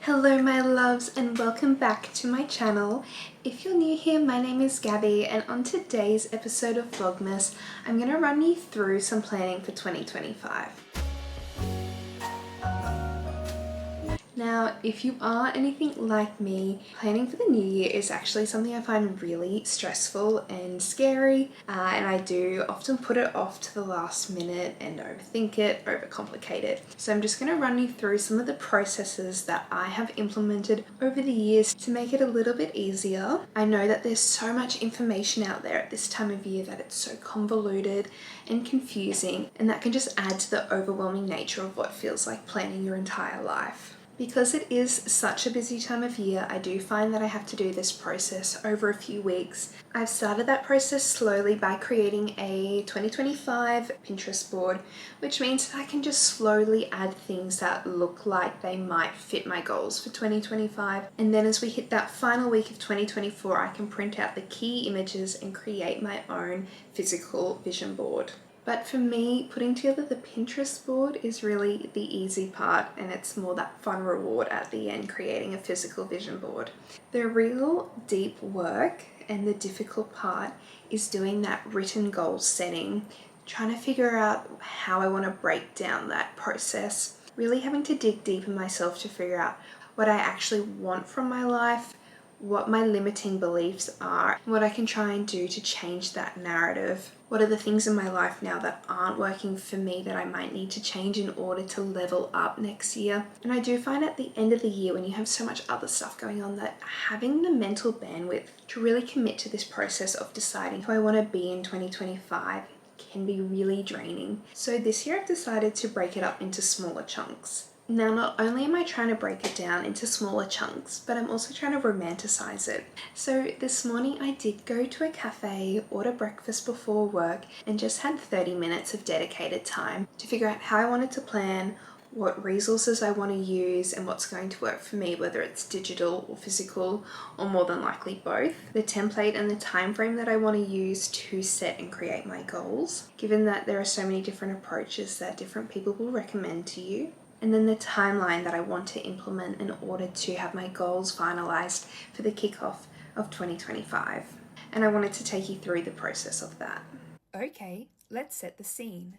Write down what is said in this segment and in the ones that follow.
Hello my loves and welcome back to my channel. If you're new here, my name is Gabby and on today's episode of Vlogmas, I'm going to run you through some planning for 2025. Now, if you are anything like me, planning for the new year is actually something I find really stressful and scary, and I do often put it off to the last minute and overthink it, overcomplicate it. So I'm just going to run you through some of the processes that I have implemented over the years to make it a little bit easier. I know that there's so much information out there at this time of year that it's so convoluted and confusing, and that can just add to the overwhelming nature of what feels like planning your entire life. Because it is such a busy time of year, I do find that I have to do this process over a few weeks. I've started that process slowly by creating a 2025 Pinterest board, which means that I can just slowly add things that look like they might fit my goals for 2025. And then as we hit that final week of 2024, I can print out the key images and create my own physical vision board. But for me, putting together the Pinterest board is really the easy part, and it's more that fun reward at the end, creating a physical vision board. The real deep work and the difficult part is doing that written goal setting, trying to figure out how I want to break down that process, really having to dig deep in myself to figure out what I actually want from my life, what my limiting beliefs are, what I can try and do to change that narrative. What are the things in my life now that aren't working for me that I might need to change in order to level up next year? And I do find at the end of the year, when you have so much other stuff going on, that having the mental bandwidth to really commit to this process of deciding who I want to be in 2025 can be really draining. So this year I've decided to break it up into smaller chunks. Now, not only am I trying to break it down into smaller chunks, but I'm also trying to romanticize it. So this morning I did go to a cafe, order breakfast before work, and just had 30 minutes of dedicated time to figure out how I wanted to plan, what resources I want to use, and what's going to work for me, whether it's digital or physical, or more than likely both. The template and the time frame that I want to use to set and create my goals, given that there are so many different approaches that different people will recommend to you. And then the timeline that I want to implement in order to have my goals finalized for the kickoff of 2025. And I wanted to take you through the process of that. Okay, let's set the scene.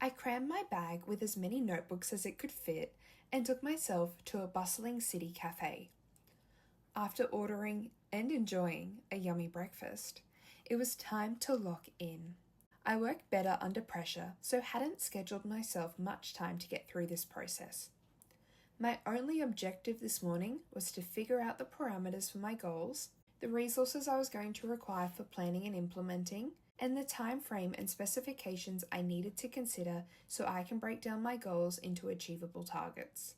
I crammed my bag with as many notebooks as it could fit and took myself to a bustling city cafe. After ordering and enjoying a yummy breakfast, it was time to lock in. I work better under pressure, so hadn't scheduled myself much time to get through this process. My only objective this morning was to figure out the parameters for my goals, the resources I was going to require for planning and implementing, and the time frame and specifications I needed to consider so I can break down my goals into achievable targets.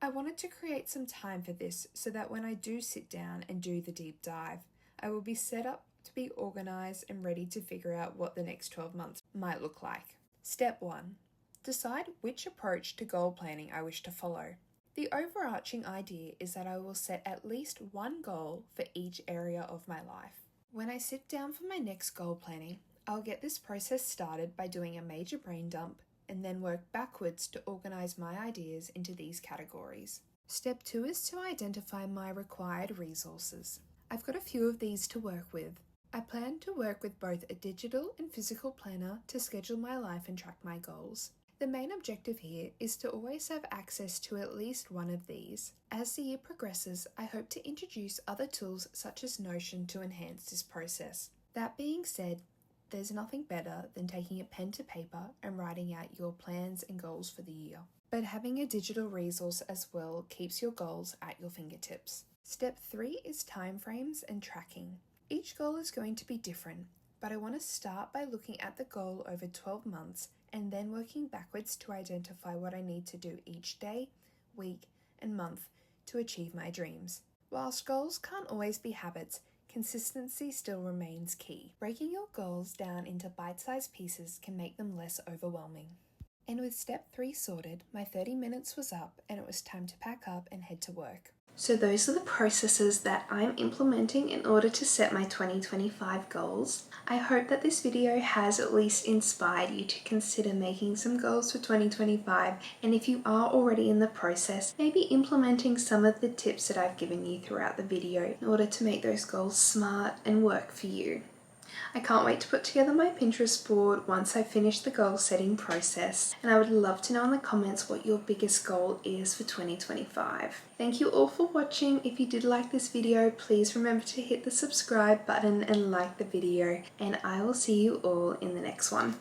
I wanted to create some time for this so that when I do sit down and do the deep dive, I will be set up to be organized and ready to figure out what the next 12 months might look like. Step 1. Decide which approach to goal planning I wish to follow. The overarching idea is that I will set at least one goal for each area of my life. When I sit down for my next goal planning, I'll get this process started by doing a major brain dump and then work backwards to organize my ideas into these categories. Step 2 is to identify my required resources. I've got a few of these to work with. I plan to work with both a digital and physical planner to schedule my life and track my goals. The main objective here is to always have access to at least one of these. As the year progresses, I hope to introduce other tools such as Notion to enhance this process. That being said, there's nothing better than taking a pen to paper and writing out your plans and goals for the year. But having a digital resource as well keeps your goals at your fingertips. Step 3 is timeframes and tracking. Each goal is going to be different, but I want to start by looking at the goal over 12 months and then working backwards to identify what I need to do each day, week, and month to achieve my dreams. Whilst goals can't always be habits, consistency still remains key. Breaking your goals down into bite-sized pieces can make them less overwhelming. And with step 3 sorted, my 30 minutes was up and it was time to pack up and head to work. So those are the processes that I'm implementing in order to set my 2025 goals. I hope that this video has at least inspired you to consider making some goals for 2025, and if you are already in the process, maybe implementing some of the tips that I've given you throughout the video in order to make those goals smart and work for you. I can't wait to put together my Pinterest board once I finish the goal setting process, and I would love to know in the comments what your biggest goal is for 2025. Thank you all for watching. If you did like this video, please remember to hit the subscribe button and like the video, and I will see you all in the next one.